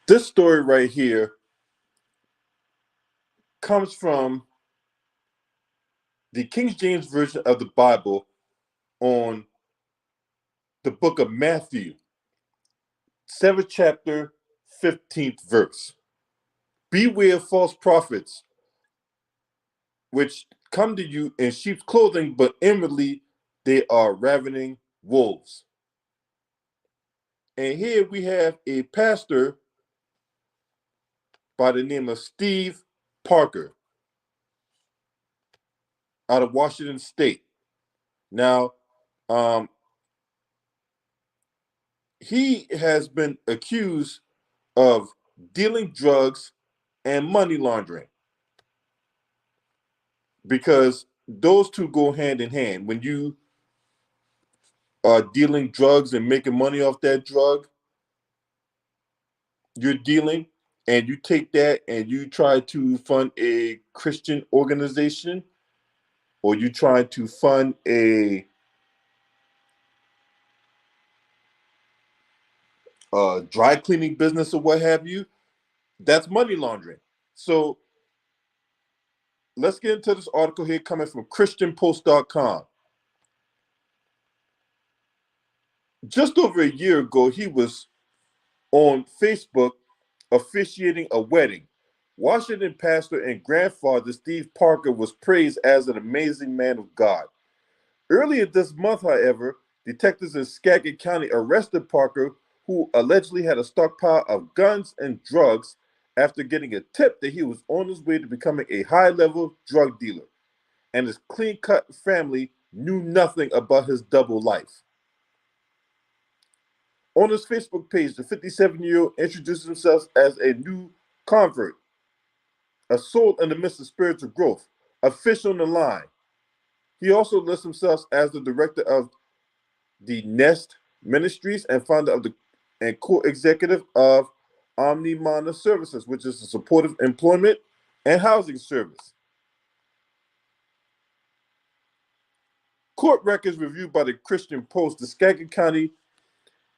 This story right here comes from the King James Version of the Bible on the book of Matthew, 7th chapter, 15th verse. Beware of false prophets, which come to you in sheep's clothing, but inwardly they are ravening wolves. And here we have a pastor by the name of Steve Parker out of Washington State. Now, he has been accused of dealing drugs and money laundering because those two go hand in hand. When you are dealing drugs and making money off that drug you're dealing, and you take that and you try to fund a Christian organization, or you try to fund a dry cleaning business or what have you, that's money laundering. So let's get into this article here coming from christianpost.com. Just over a year ago, he was on Facebook officiating a wedding. Washington pastor and grandfather Steve Parker was praised as an amazing man of God. Earlier this month, however, detectives in Skagit County arrested Parker, who allegedly had a stockpile of guns and drugs after getting a tip that he was on his way to becoming a high-level drug dealer, and his clean-cut family knew nothing about his double life. On his Facebook page, the 57-year-old introduced himself as a new convert, a soul in the midst of spiritual growth, a fish on the line. He also lists himself as the director of the Nest Ministries and founder of the and co-executive of Omni-Mana Services, which is a supportive employment and housing service. Court records reviewed by the Christian Post, the Skagit County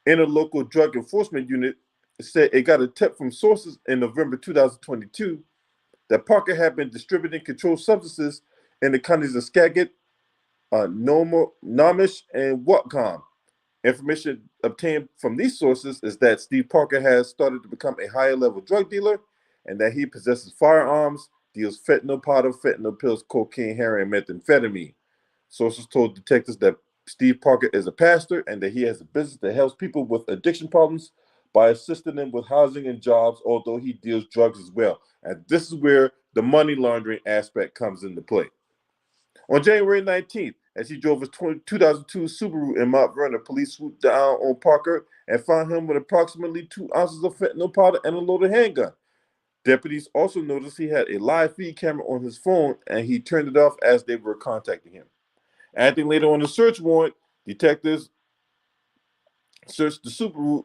Interlocal Drug Enforcement Unit said it got a tip from sources in November 2022 that Parker had been distributing controlled substances in the counties of Skagit, Nomish, and Whatcom. Information obtained from these sources is that Steve Parker has started to become a higher level drug dealer and that he possesses firearms, deals fentanyl powder, fentanyl pills, cocaine, heroin, and methamphetamine. Sources told detectives that Steve Parker is a pastor and that he has a business that helps people with addiction problems by assisting them with housing and jobs, although he deals drugs as well. And this is where the money laundering aspect comes into play. On January 19th, as he drove his 2002 Subaru in Mount Vernon, police swooped down on Parker and found him with approximately 2 ounces of fentanyl powder and a loaded handgun. Deputies also noticed he had a live feed camera on his phone, and he turned it off as they were contacting him. Acting later on a search warrant, detectives searched the Subaru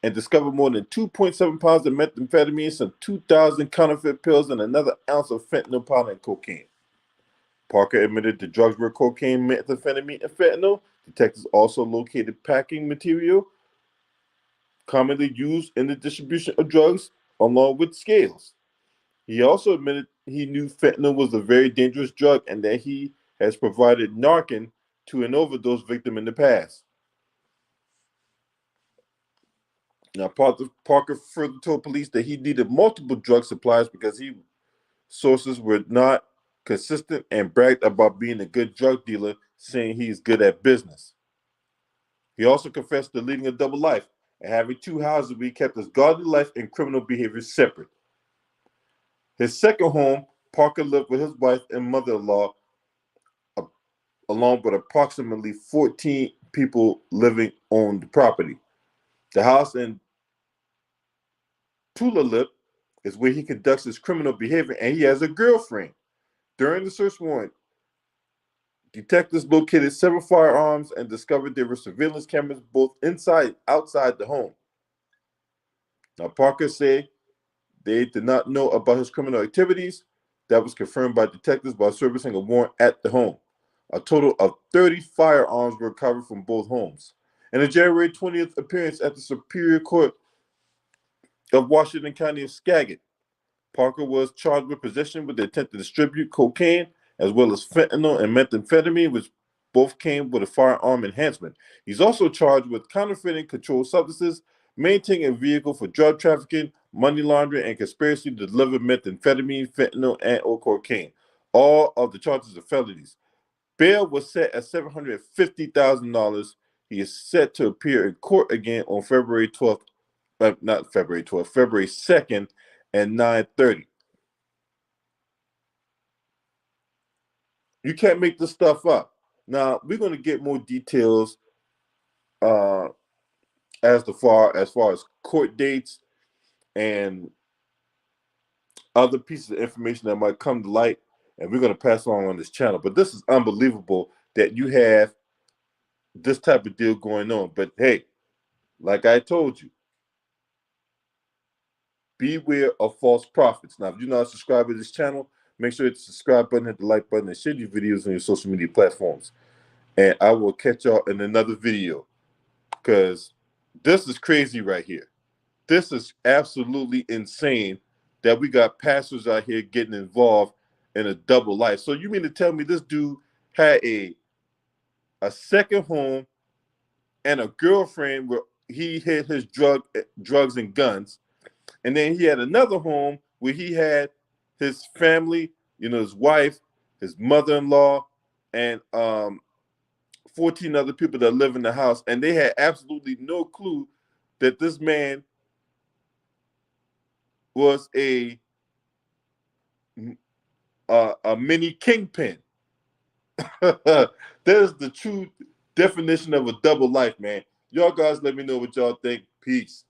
and discovered more than 2.7 pounds of methamphetamine, some 2,000 counterfeit pills, and another ounce of fentanyl powder and cocaine. Parker admitted the drugs were cocaine, methamphetamine, and fentanyl. Detectives also located packing material commonly used in the distribution of drugs, along with scales. He also admitted he knew fentanyl was a very dangerous drug and that he has provided Narcan to an overdose victim in the past. Now, Parker further told police that he needed multiple drug supplies because sources were not consistent and bragged about being a good drug dealer, saying he's good at business. He also confessed to leading a double life and having 2 houses where he kept his godly life and criminal behavior separate. His second home, Parker lived with his wife and mother-in-law, along with approximately 14 people living on the property. The house in Tulalip is where he conducts his criminal behavior, and he has a girlfriend. During the search warrant, detectives located several firearms and discovered there were surveillance cameras both inside and outside the home. Now, Parker said they did not know about his criminal activities. That was confirmed by detectives by servicing a warrant at the home. A total of 30 firearms were recovered from both homes. In a January 20th appearance at the Superior Court of Washington County of Skagit. Parker was charged with possession with the intent to distribute cocaine as well as fentanyl and methamphetamine, which both came with a firearm enhancement. He's also charged with counterfeiting controlled substances, maintaining a vehicle for drug trafficking, money laundering, and conspiracy to deliver methamphetamine, fentanyl, and or cocaine. All of the charges are felonies. Bail was set at $750,000. He is set to appear in court again on February 12th, not February 12th, February 2nd at 9:30. You can't make this stuff up. Now, we're going to get more details uh, as far as court dates and other pieces of information that might come to light, and we're going to pass along on this channel. But this is unbelievable that you have this type of deal going on. But hey, like I told you, beware of false prophets. Now, if you're not subscribed to this channel, make sure you hit the subscribe button, hit the like button, and share these videos on your social media platforms. And I will catch y'all in another video, because this is crazy right here. This is absolutely insane that we got pastors out here getting involved in a double life. So you mean to tell me this dude had a second home and a girlfriend where he hid his drugs and guns, and then he had another home where he had his family, his wife, his mother-in-law, and 14 other people that live in the house, and they had absolutely no clue that this man was a mini kingpin. That is the true definition of a double life, man. Y'all guys let me know what y'all think. Peace.